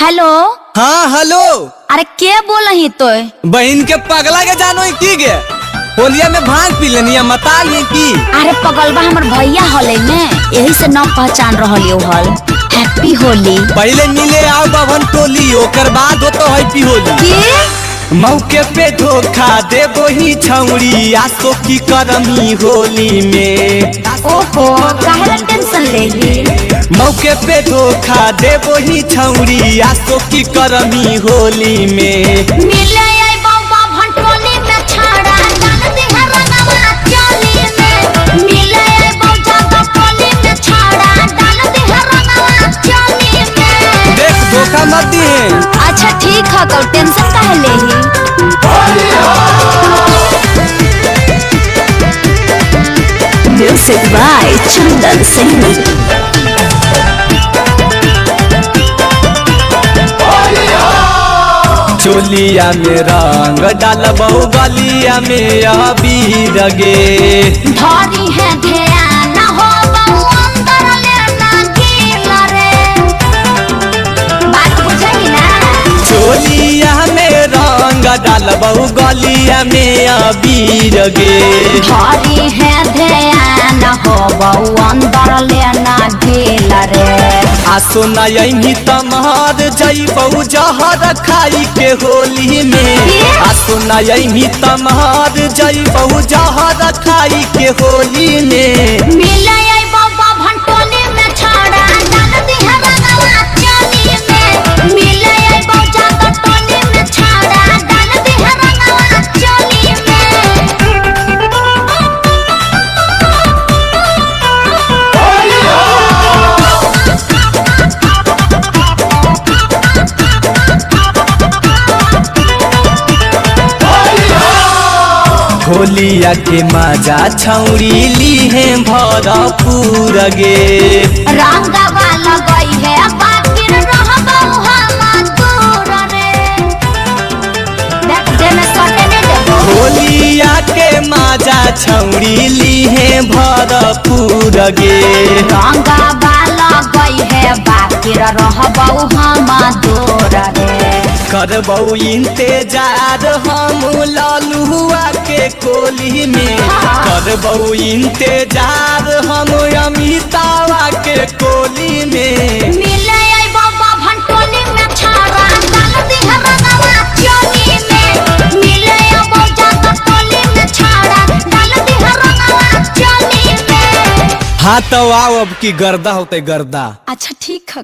Hello. हाँ hello. अरे के बोल रही तो? बहन के पगला के जानो की गे होलिया में भांग पी लेनी मता लिए की। अरे पगलबा हमर भैया हले ने यही से न पहचान रहल हल। हैप्पी होली। पहले मिले आओ बभन टोली ओकर बाद होतो हैप्पी होली। की मौके पे धोखा देबो ही छौड़ी आसो की करमी होली में। ओहो काहे टेंशन लेली। मौके पे धोखा देबो ही छौड़ी आसो की करमी होली में। मिले आई बाबा भंटोली में छाड़ा डाल दे रंगवा चोली में। मिले आई बाबा भंटोली में छाड़ा डाल दे रंगवा चोली में। देख धोखा मत दिए। अच्छा ठीक है तो टेंशन काहे लेही। Music by Chandan Singh. चोलिया में रंग डालबो गलिया में अबीर गे। धरी है ध्यान हो अंदर लेना गिल रे। बात बुझी ना। चोलिया में रंग डालबो गलिया में अबीर गे। धरी है ध्यान हो अंदर लेना गिल रे। आसो नयमी तमहर जइबौ जहर खाई के होली में। आसो नयमी तमहर जइबौ जहर खाई के होली में। मिले आई बाबा भंटोली में छाड़ा डाल दी रंगवा चोली में। मिले आई बाबा भंटोली में छाड़ा डाल दी रंगवा चोली में। होलिया के मजा छौड़ी ली है भरपूर गे। रंगवा लगई है बाकी रहबौ हम दूर रे। देख देने सटे ने देबो। होलिया के मजा छौड़ी ली है भरपूर गे। रंगवा लगई है बाकी रहबौ हम दूर रे। करबौ इंतजार हम ललुआ के कोली में। करबौ इंतजार हम अमितावा के कोली में। मिले आई बाबा भंटोली में छाड़ा डाल दी रंगवा चोली में। मिले आई बाबा भंटोली में छाड़ा डाल दी रंगवा चोली में। हाँ तो आओ अब की गर्दा होते गर्दा। अच्छा ठीक है।